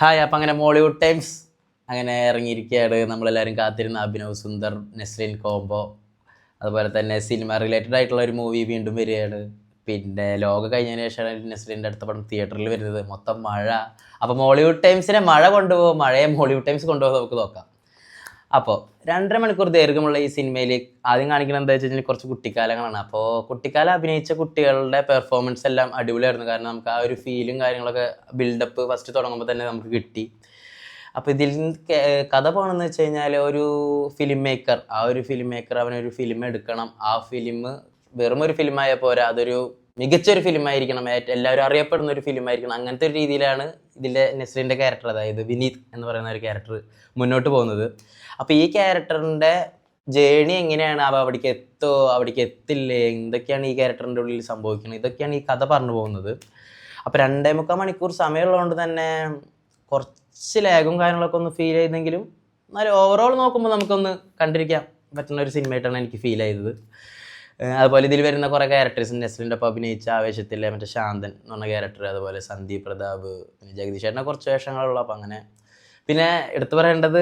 Hi. അപ്പം അങ്ങനെ Mollywood times അങ്ങനെ ഇറങ്ങിയിരിക്കുകയാണ്. നമ്മളെല്ലാവരും കാത്തിരുന്ന അഭിനവ് സുന്ദർ നെസ്ലിൻ കോംബോ, അതുപോലെ തന്നെ സിനിമ റിലേറ്റഡ് ആയിട്ടുള്ള ഒരു മൂവി വീണ്ടും വരികയാണ്. പിന്നെ ലോക കഴിഞ്ഞതിന് ശേഷമാണ് നെസ്ലിൻ്റെ അടുത്ത പടം തിയേറ്ററിൽ വരുന്നത്. മൊത്തം മഴ. അപ്പോൾ മോളിവുഡ് ടൈംസിനെ മഴ കൊണ്ടുപോകും, മഴയെ മോളിവുഡ് ടൈംസ് കൊണ്ടുപോകും, നമുക്ക് നോക്കാം. അപ്പോൾ 2.5 മണിക്കൂർ ദൈർഘ്യമുള്ള ഈ സിനിമയിൽ ആദ്യം കാണിക്കുന്നത് എന്താ വെച്ച് കഴിഞ്ഞാൽ കുറച്ച് കുട്ടിക്കാലങ്ങളാണ്. അപ്പോൾ കുട്ടിക്കാലം അഭിനയിച്ച കുട്ടികളുടെ പെർഫോമൻസ് എല്ലാം അടിപൊളിയായിരുന്നു. കാരണം നമുക്ക് ആ ഒരു ഫീലും കാര്യങ്ങളൊക്കെ ബിൽഡപ്പ് ഫസ്റ്റ് തുടങ്ങുമ്പോൾ തന്നെ നമുക്ക് കിട്ടി. അപ്പോൾ ഇതിൽ കഥ പോകണമെന്ന് വെച്ച് കഴിഞ്ഞാൽ ഒരു ഫിലിം മേക്കർ, അവനൊരു ഫിലിം എടുക്കണം. ആ ഫിലിം വെറും ഒരു ഫിലിമായ പോരാ, അതൊരു മികച്ചൊരു ഫിലിമായിരിക്കണം, എല്ലാവരും അറിയപ്പെടുന്ന ഒരു ഫിലിമായിരിക്കണം. അങ്ങനത്തെ ഒരു രീതിയിലാണ് ഇതിൻ്റെ നെസ്ലിൻ്റെ ക്യാരക്ടർ, അതായത് വിനീത് എന്ന് പറയുന്ന ഒരു ക്യാരക്ടർ മുന്നോട്ട് പോകുന്നത്. അപ്പോൾ ഈ ക്യാരക്ടറിൻ്റെ ജേണി എങ്ങനെയാണ്, അവിടേക്ക് എത്തില്ലേ, എന്തൊക്കെയാണ് ഈ ക്യാരക്ടറിൻ്റെ ഉള്ളിൽ സംഭവിക്കുന്നത്, ഇതൊക്കെയാണ് ഈ കഥ പറഞ്ഞു പോകുന്നത്. അപ്പോൾ 2.25 മണിക്കൂർ സമയമുള്ളതുകൊണ്ട് തന്നെ കുറച്ച് ലാഗും കാര്യങ്ങളൊക്കെ ഒന്ന് ഫീൽ ചെയ്തെങ്കിലും എന്നാലും ഓവറോൾ നോക്കുമ്പോൾ നമുക്കൊന്ന് കണ്ടിരിക്കാൻ പറ്റുന്ന ഒരു സിനിമയായിട്ടാണ് എനിക്ക് ഫീൽ ചെയ്തത്. അതുപോലെ ഇതിൽ വരുന്ന കുറേ ക്യാരക്ടേഴ്സ്, നെസ്ലിൻ്റെ ഒപ്പം അഭിനയിച്ച ആവേശത്തിലെ മറ്റേ ശാന്തൻ എന്ന് പറഞ്ഞ ക്യാരക്ടർ, അതുപോലെ സന്ദീപ് പ്രതാപ്, പിന്നെ ജഗദീഷ് ചേട്ടനെ കുറച്ച് വേഷങ്ങളുള്ള. അപ്പം അങ്ങനെ പിന്നെ എടുത്തു പറയേണ്ടത്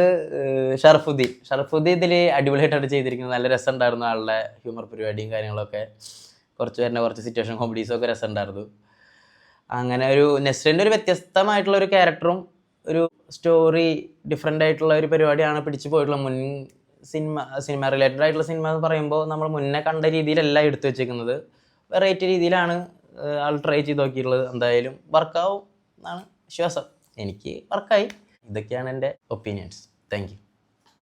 ഷറഫുദ്ദീൻ ഇതിൽ അടിപൊളിയായിട്ടാണ് ചെയ്തിരിക്കുന്നത്. നല്ല രസമുണ്ടായിരുന്നു, ആളുടെ ഹ്യൂമർ പരിപാടിയും കാര്യങ്ങളൊക്കെ, കുറച്ച് സിറ്റുവേഷൻ കോമഡീസും ഒക്കെ രസമുണ്ടായിരുന്നു. അങ്ങനെ ഒരു നെസ്ലിൻ്റെ ഒരു വ്യത്യസ്തമായിട്ടുള്ള ഒരു ക്യാരക്ടറും ഒരു സ്റ്റോറി ഡിഫറെൻ്റ് ആയിട്ടുള്ള ഒരു പരിപാടിയാണ് പിടിച്ചു പോയിട്ടുള്ളത്. സിനിമ റിലേറ്റഡ് ആയിട്ടുള്ള സിനിമ എന്ന് പറയുമ്പോൾ നമ്മൾ മുന്നേ കണ്ട രീതിയിലല്ല എടുത്തു വെച്ചേക്കുന്നത്, വെറൈറ്റി രീതിയിലാണ് ആൾ ട്രൈ ചെയ്ത് നോക്കിയിട്ടുള്ളത്. എന്തായാലും വർക്കാവും എന്നാണ് വിശ്വാസം. എനിക്ക് വർക്കായി. ഇതൊക്കെയാണ് എൻ്റെ ഒപ്പീനിയൻസ്. Thank you.